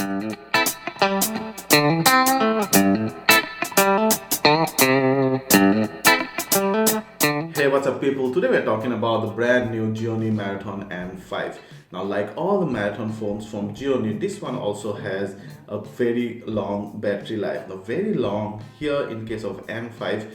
Hey, what's up, people? Today we're talking about the brand new Gionee Marathon M5. Now, like all the Marathon phones from Gionee, this one also has a very long battery life. Now, very long here in case of M5,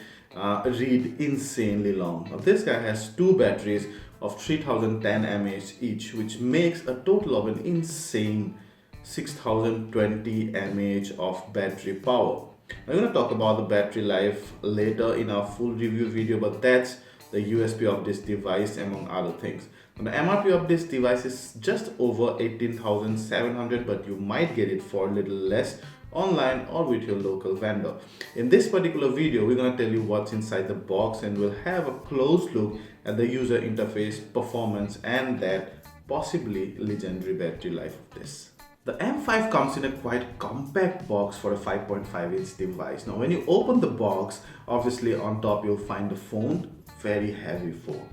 read insanely long. Now, this guy has two batteries of 3010 mAh each, which makes a total of an insane 6020 mAh of battery power. I'm going to talk about the battery life later in our full review video, but that's the USP of this device among other things. Now, the MRP of this device is just over 18,700, but you might get it for a little less online or with your local vendor. In this particular video, we're going to tell you what's inside the box, and we'll have a close look at the user interface, performance, and that possibly legendary battery life of this. The M5 comes in a quite compact box for a 5.5-inch device. Now, when you open the box, obviously on top you'll find the phone, very heavy phone.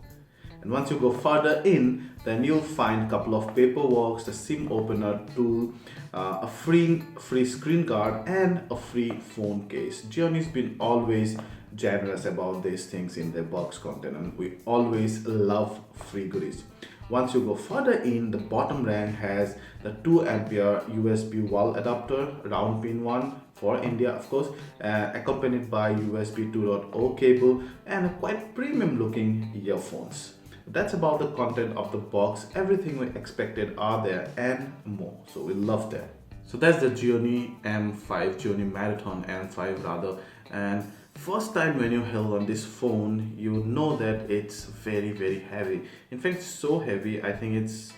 And once you go further in, then you'll find a couple of paperwork, the SIM opener tool, a free screen guard, and a free phone case. Gionee's been always generous about these things in their box content, and we always love free goodies. Once you go further in, the bottom rank has the 2 ampere USB wall adapter, round pin one for India, of course, accompanied by USB 2.0 cable and a quite premium looking earphones. That's about the content of the box. Everything we expected are there and more, so we love that. So that's the Gionee M5, Gionee Marathon M5 rather, and first time when you held on this phone, you know that it's very heavy. In fact, it's so heavy, I think it's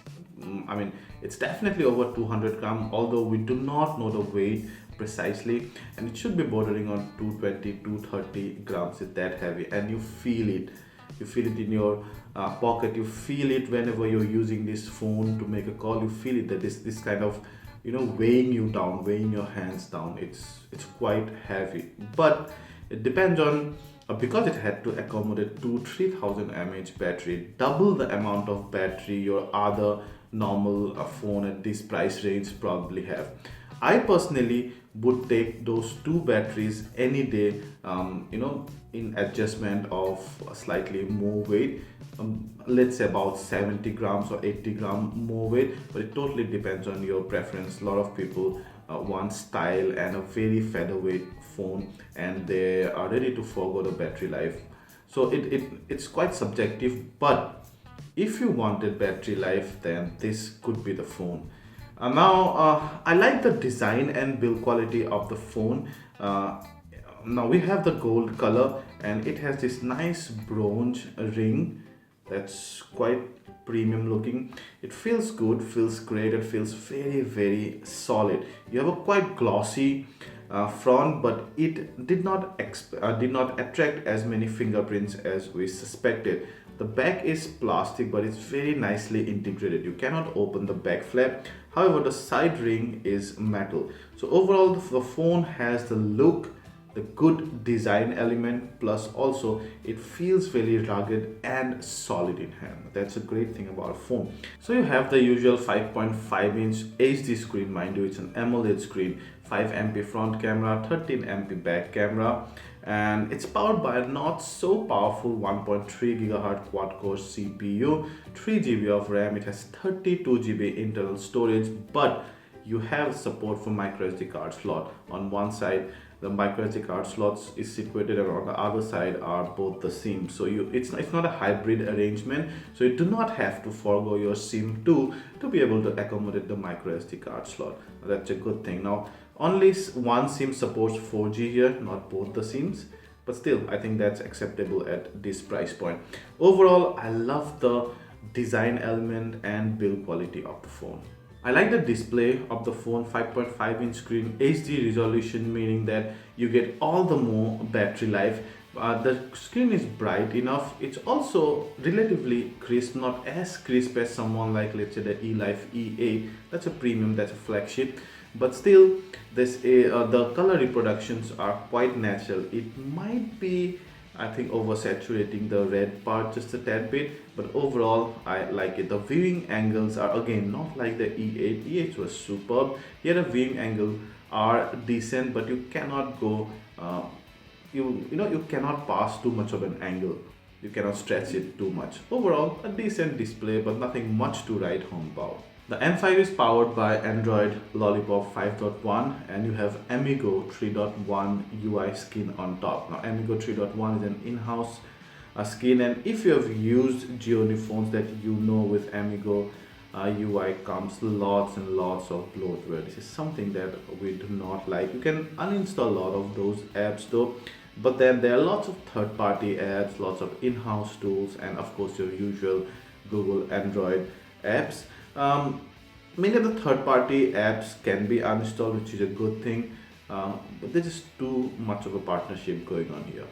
definitely over 200 gram, although we do not know the weight precisely, and it should be bordering on 220 230 grams. It's that heavy, and you feel it in your pocket. You feel it whenever you're using this phone to make a call. You feel it that this kind of weighing you down, weighing your hands down. It's quite heavy, but it depends on because it had to accommodate 3000 mAh battery, double the amount of battery your other normal phone at this price range probably have. I personally would take those two batteries any day, in adjustment of a slightly more weight, let's say about 70 grams or 80 gram more weight, but it totally depends on your preference. A lot of people want style and a very featherweight phone, and they are ready to forgo the battery life. So it's quite subjective, but if you wanted battery life, then this could be the phone. I like the design and build quality of the phone. Now we have the gold color, and it has this nice bronze ring that's quite premium looking. It feels good, feels great, it feels very solid. You have a quite glossy front, but it did not attract as many fingerprints as we suspected. The back is plastic, but it's very nicely integrated. You cannot open the back flap. However, the side ring is metal. So overall, the phone has the look, the good design element, plus also it feels very rugged and solid in hand. That's a great thing about a phone. So you have the usual 5.5-inch HD screen. Mind you, it's an AMOLED screen, 5 MP front camera, 13 MP back camera, and it's powered by a not so powerful 1.3 GHz quad-core CPU, 3 GB of RAM. It has 32 GB internal storage, but you have support for micro SD card slot. On one side, the micro SD card slots is situated, and on the other side are both the SIM. So it's not a hybrid arrangement, so you do not have to forego your SIM 2 to be able to accommodate the micro SD card slot. That's a good thing. Now, only one SIM supports 4G here, not both the SIMs, but still I think that's acceptable at this price point. Overall, I love the design element and build quality of the phone. I like the display of the phone, 5.5-inch screen, HD resolution, meaning that you get all the more battery life. The screen is bright enough. It's also relatively crisp, not as crisp as someone like, let's say, the eLife E8. That's a premium, that's a flagship. But still, the color reproductions are quite natural. It might be I think oversaturating the red part just a tad bit, but overall I like it. The viewing angles are again not like the E8. E8 was superb. Here the viewing angle are decent, but you cannot go. You cannot pass too much of an angle. You cannot stretch it too much. Overall, a decent display, but nothing much to write home about. The N5 is powered by Android Lollipop 5.1 and you have Amigo 3.1 UI skin on top. Now Amigo 3.1 is an in-house skin, and if you have used Gionee phones that you know with Amigo UI comes lots and lots of bloatware. This is something that we do not like. You can uninstall a lot of those apps though, but then there are lots of third-party apps, lots of in-house tools, and of course your usual Google Android apps. Many of the third-party apps can be uninstalled, which is a good thing, but there's just too much of a partnership going on here.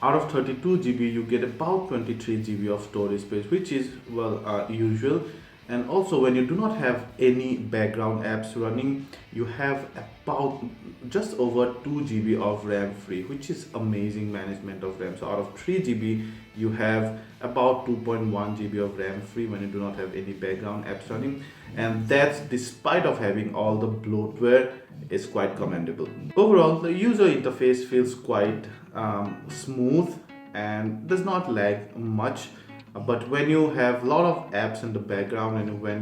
Out of 32 GB, you get about 23 GB of storage space, which is well usual. And also, when you do not have any background apps running, you have about just over 2 GB of RAM free, which is amazing management of RAM. So out of 3 GB, you have about 2.1 GB of RAM free when you do not have any background apps running, and that's despite of having all the bloatware. Is quite commendable. Overall, the user interface feels quite smooth and does not lag much. But when you have a lot of apps in the background, and when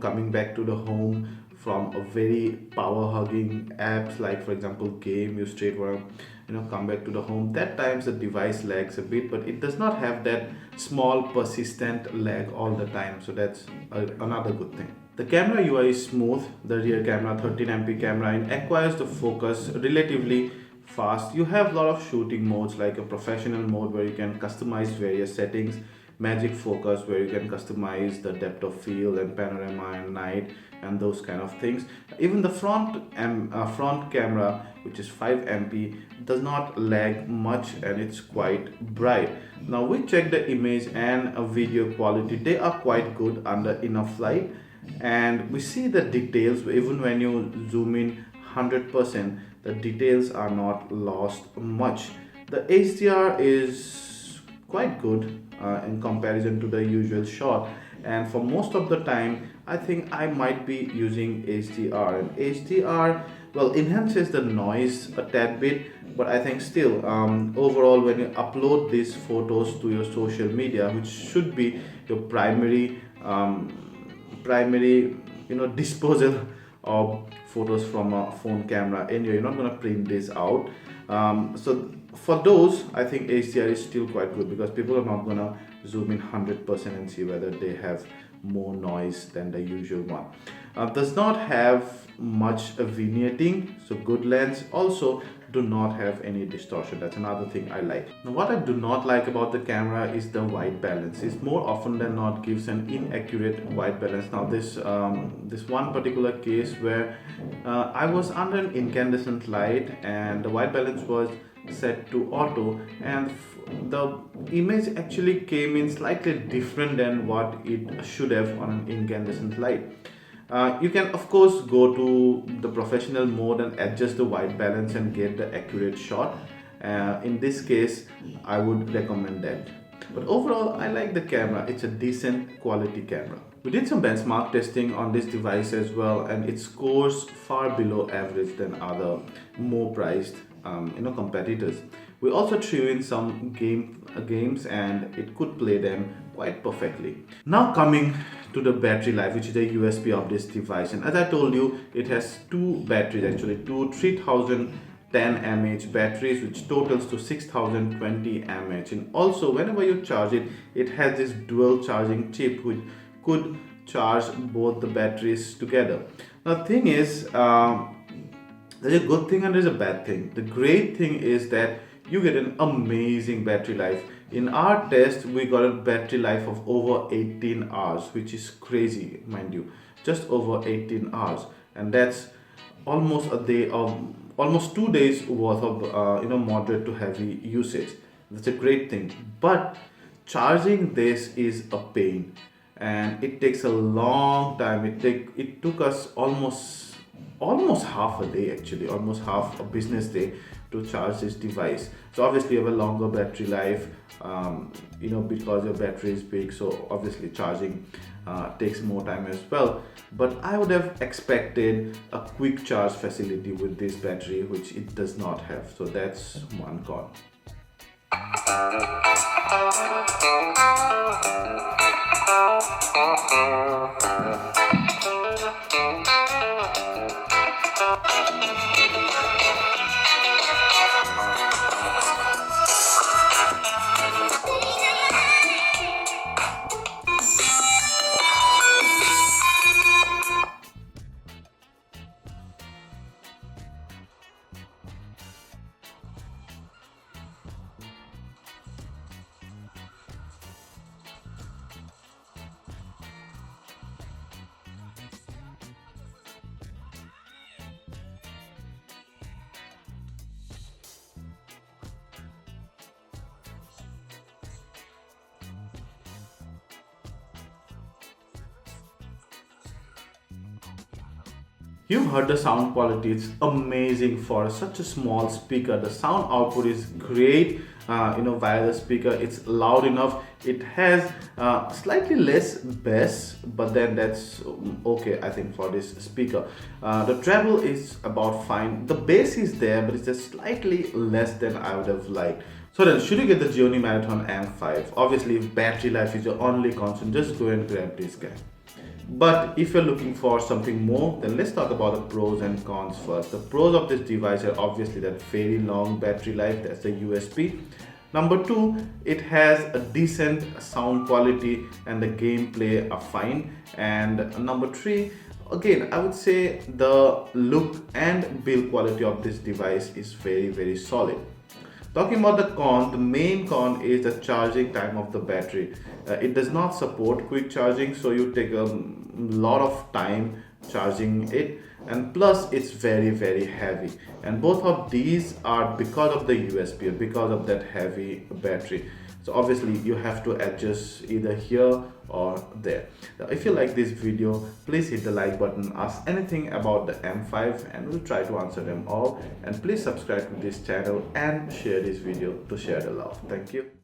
coming back to the home from a very power hugging apps like for example game, you straight want to come back to the home, that times the device lags a bit, but it does not have that small persistent lag all the time, so that's another good thing. The camera UI is smooth. The rear camera, 13MP camera, and acquires the focus relatively fast. You have a lot of shooting modes like a professional mode where you can customize various settings, magic focus where you can customize the depth of field and panorama and night and those kind of things. Even the front camera, which is 5MP, does not lag much and it's quite bright. Now we check the image and video quality. They are quite good under enough light, and we see the details. Even when you zoom in 100%, the details are not lost much. The HDR is quite good in comparison to the usual shot, and for most of the time I think I might be using HDR, and HDR well enhances the noise a tad bit, but I think still overall when you upload these photos to your social media, which should be your primary disposal of photos from a phone camera, and you're not going to print this out, so for those I think HDR is still quite good because people are not going to zoom in 100% and see whether they have more noise than the usual one. Does not have much vignetting, so good lens. Also do not have any distortion. That's another thing I like. Now what I do not like about the camera is the white balance. It's more often than not gives an inaccurate white balance. Now this one particular case where I was under an incandescent light and the white balance was set to auto, and the image actually came in slightly different than what it should have on an incandescent light. You can of course go to the professional mode and adjust the white balance and get the accurate shot. In this case I would recommend that, but overall I like the camera. It's a decent quality camera. We did some benchmark testing on this device as well, and it scores far below average than other more priced competitors. We also threw in some games and it could play them quite perfectly. Now coming to the battery life, which is a USP of this device, and as I told you, it has two batteries, actually two 3010 mAh batteries, which totals to 6020 mAh. And also whenever you charge it, it has this dual charging chip which could charge both the batteries together. Now the thing is, there's a good thing and there's a bad thing. The great thing is that you get an amazing battery life. In our test, we got a battery life of over 18 hours, which is crazy, mind you, just over 18 hours, and that's almost a day of almost 2 days worth of moderate to heavy usage. That's a great thing, but charging this is a pain, and it takes a long time. It took us almost half a day, actually almost half a business day to charge this device. So obviously you have a longer battery life, because your battery is big, so obviously charging takes more time as well. But I would have expected a quick charge facility with this battery, which it does not have. So that's one con. You've heard the sound quality, it's amazing for such a small speaker. The sound output is great, via the speaker. It's loud enough. It has slightly less bass, but then that's okay, I think, for this speaker. The treble is about fine. The bass is there, but it's just slightly less than I would have liked. So then, should you get the Gionee Marathon M5? Obviously, if battery life is your only concern, just go and grab this guy. But if you're looking for something more, then let's talk about the pros and cons first. The pros of this device are obviously that very long battery life, that's the USP. Number two, it has a decent sound quality and the gameplay are fine. And number three, again, I would say the look and build quality of this device is very, very solid. Talking about the con, the main con is the charging time of the battery. It does not support quick charging, so you take a lot of time charging it, and plus it's very, very heavy. And both of these are because of the USB, because of that heavy battery. So obviously you have to adjust either here or there. Now, if you like this video, please hit the like button, ask anything about the M5 and we'll try to answer them all. And please subscribe to this channel and share this video to share the love. Thank you.